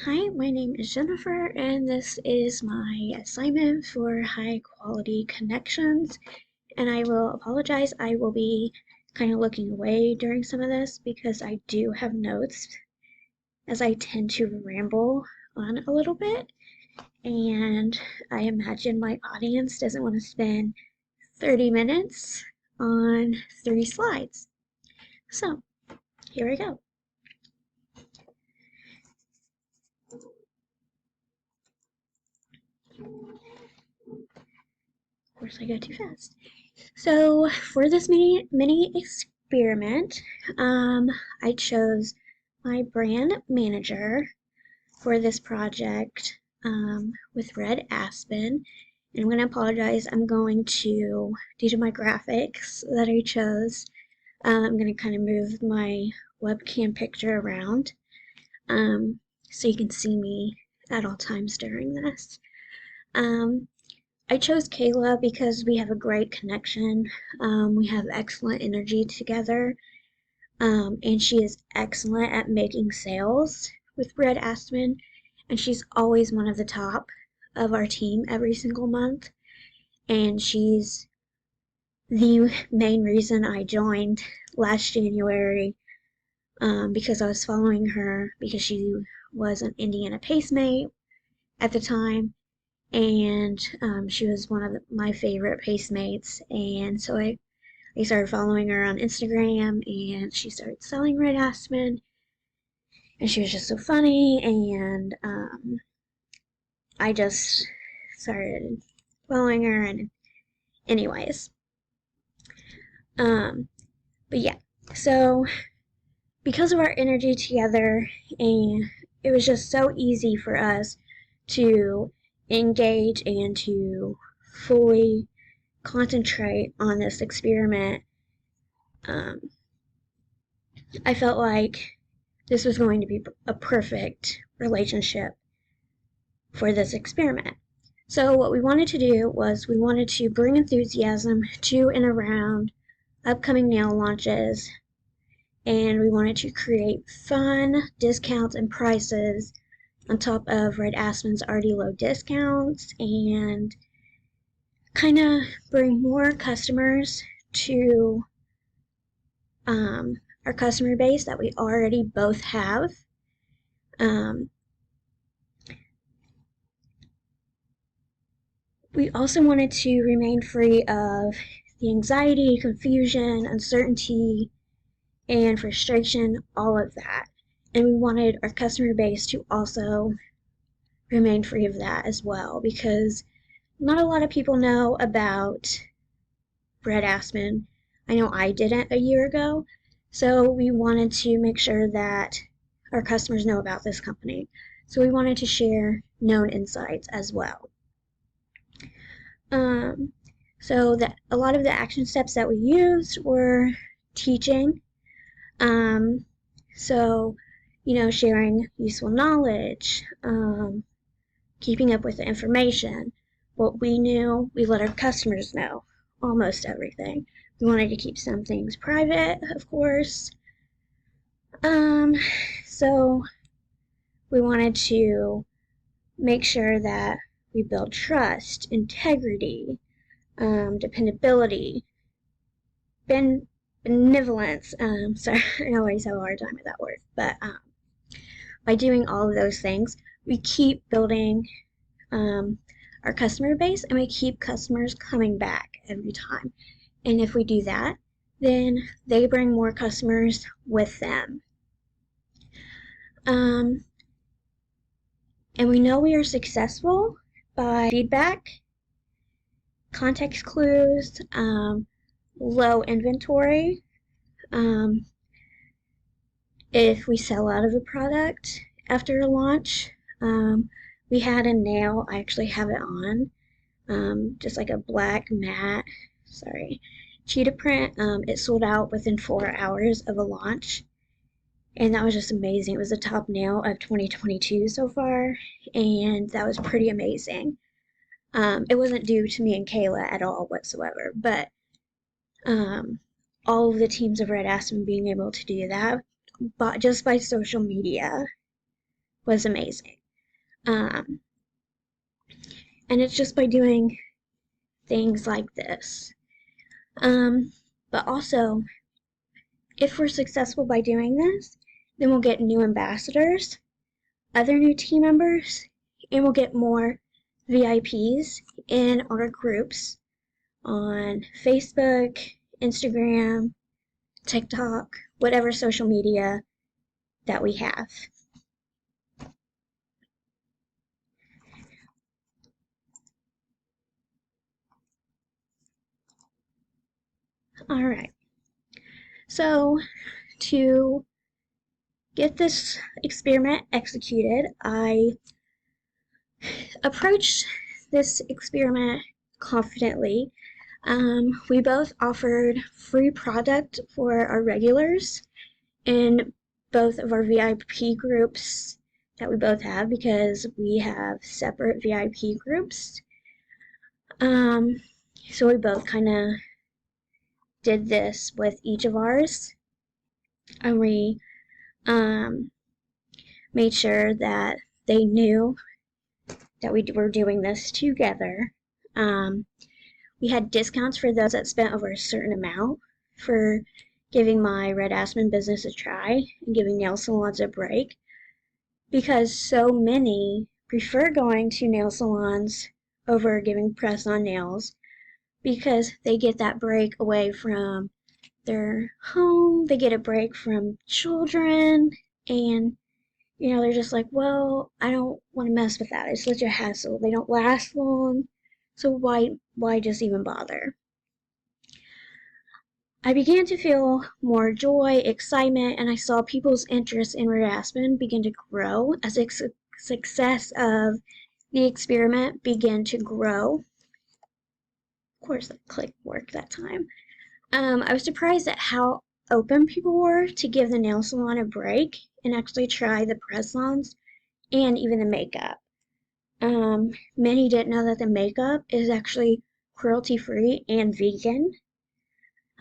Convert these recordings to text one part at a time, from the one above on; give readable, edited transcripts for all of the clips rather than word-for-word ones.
Hi, my name is Jennifer, and this is my assignment for high quality connections. And I will apologize, I will be kind of looking away during some of this because I do have notes, as I tend to ramble on a little bit. And I imagine my audience doesn't want to spend 30 minutes on 3 slides. So, here we go. Of course, I go too fast. So for this mini experiment, I chose my brand manager for this project with Red Aspen. And I'm going to apologize. I'm going to, due to my graphics that I chose, I'm going to kind of move my webcam picture around so you can see me at all times during this. I chose Kayla because we have a great connection. We have excellent energy together, and she is excellent at making sales with Red Aspen, and she's always one of the top of our team every single month, and she's the main reason I joined last January, because I was following her because she was an Indiana Pacemate at the time, and she was one of my favorite Pacemates, and so I started following her on Instagram, and she started selling Red Aspen, and she was just so funny, and I just started following her, and anyways, but yeah, so because of our energy together, and it was just so easy for us to engage and to fully concentrate on this experiment. I felt like this was going to be a perfect relationship for this experiment. So what we wanted to do was we wanted to bring enthusiasm to and around upcoming nail launches, and we wanted to create fun discounts and prices on top of Red Aspen's already low discounts, and kind of bring more customers to our customer base that we already both have. We also wanted to remain free of the anxiety, confusion, uncertainty, and frustration, all of that. And we wanted our customer base to also remain free of that as well, because not a lot of people know about Red Aspen. I know I didn't a year ago, so we wanted to make sure that our customers know about this company. So we wanted to share known insights as well. So that a lot of the action steps that we used were teaching. So, sharing useful knowledge, keeping up with the information. What we knew, we let our customers know almost everything. We wanted to keep some things private, of course. So we wanted to make sure that we build trust, integrity, dependability, benevolence. Sorry, I always have a hard time with that word. But by doing all of those things, we keep building our customer base, and we keep customers coming back every time. And if we do that, then they bring more customers with them. And we know we are successful by feedback, context clues, low inventory. If we sell out of a product after a launch, we had a nail, I actually have it on, just like a black matte, cheetah print. It sold out within 4 hours of a launch, and that was just amazing. It was the top nail of 2022 so far, and that was pretty amazing. It wasn't due to me and Kayla at all whatsoever, but all of the teams of Red Aspen being able to do that, but just by social media, was amazing. And it's just by doing things like this. But also, if we're successful by doing this, then we'll get new ambassadors, other new team members, and we'll get more VIPs in our groups on Facebook, Instagram, TikTok, whatever social media that we have. All right. So to get this experiment executed, I approached this experiment confidently. We both offered free product for our regulars in both of our VIP groups that we both have, because we have separate VIP groups. So we both kind of did this with each of ours, and we made sure that they knew that we were doing this together. We had discounts for those that spent over a certain amount for giving my Red Aspen business a try and giving nail salons a break, because so many prefer going to nail salons over giving press-on nails, because they get that break away from their home, they get a break from children, and they're just like, well, I don't want to mess with that. It's such a hassle. They don't last long, so why just even bother? I began to feel more joy, excitement, and I saw people's interest in Red Aspen begin to grow as the success of the experiment began to grow. Of course, that click worked that time. I was surprised at how open people were to give the nail salon a break and actually try the press-ons and even the makeup. Many didn't know that the makeup is actually cruelty-free and vegan.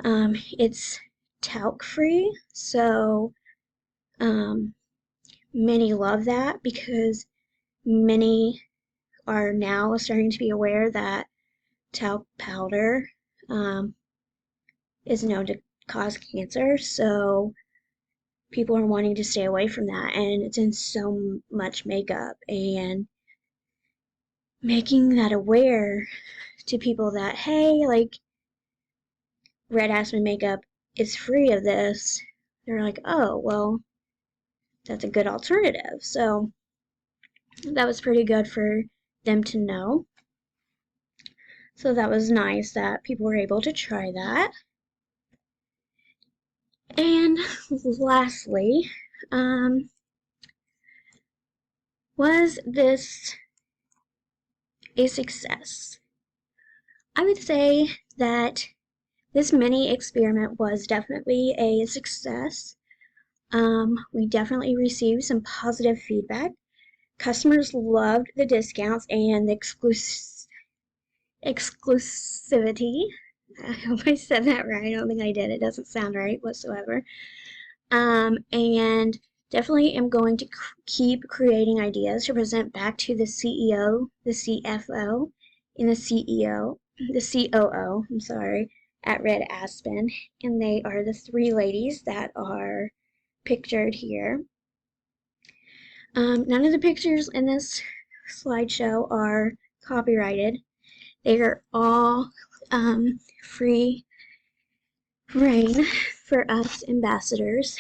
It's talc-free, so many love that, because many are now starting to be aware that talc powder is known to cause cancer, so people are wanting to stay away from that, and it's in so much makeup, and making that aware to people that, hey, like, Red Aspen makeup is free of this, they're like, oh, well, that's a good alternative. So that was pretty good for them to know. So that was nice that people were able to try that. And lastly, was this a success? I would say that this mini experiment was definitely a success. We definitely received some positive feedback. Customers loved the discounts and the exclusivity. I hope I said that right. I don't think I did. It doesn't sound right whatsoever. And definitely am going to keep creating ideas to present back to the CEO, the CFO, and the COO, I'm sorry, at Red Aspen. And they are the three ladies that are pictured here. None of the pictures in this slideshow are copyrighted. They are all free reign for us ambassadors.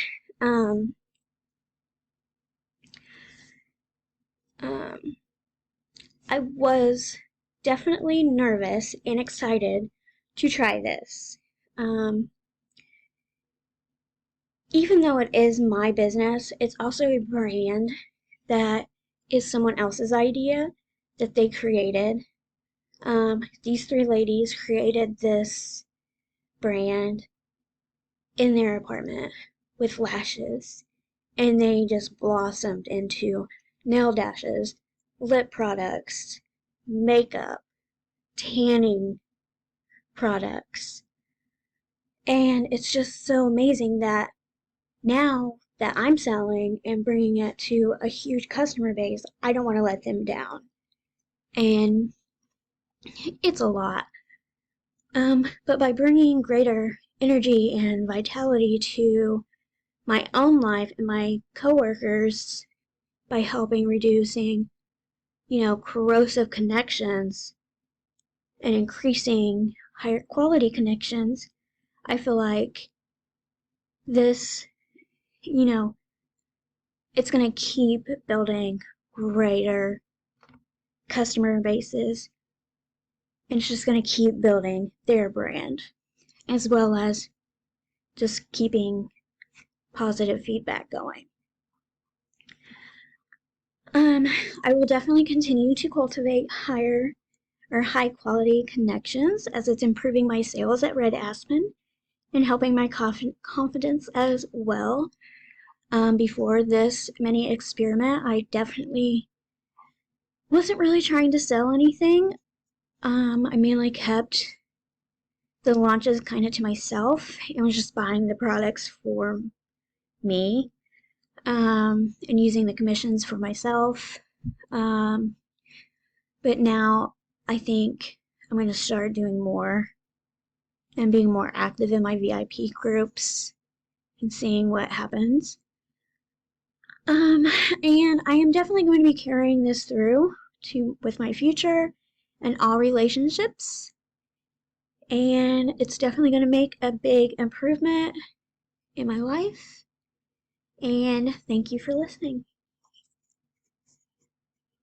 I was definitely nervous and excited to try this. Even though it is my business, it's also a brand that is someone else's idea that they created. These three ladies created this brand in their apartment with lashes, and they just blossomed into nail dashes, lip products, makeup, tanning products. And it's just so amazing that now that I'm selling and bringing it to a huge customer base, I don't want to let them down. And it's a lot. But by bringing greater energy and vitality to my own life and my coworkers, by helping reducing, corrosive connections and increasing higher quality connections, I feel like this, it's going to keep building greater customer bases, and it's just going to keep building their brand, as well as just keeping positive feedback going. I will definitely continue to cultivate high quality connections, as it's improving my sales at Red Aspen and helping my confidence as well. Before this mini experiment, I definitely wasn't really trying to sell anything. I mainly kept the launches kind of to myself and was just buying the products for me, and using the commissions for myself. But now I think I'm going to start doing more and being more active in my VIP groups and seeing what happens. And I am definitely going to be carrying this through with my future and all relationships. And it's definitely going to make a big improvement in my life. And thank you for listening.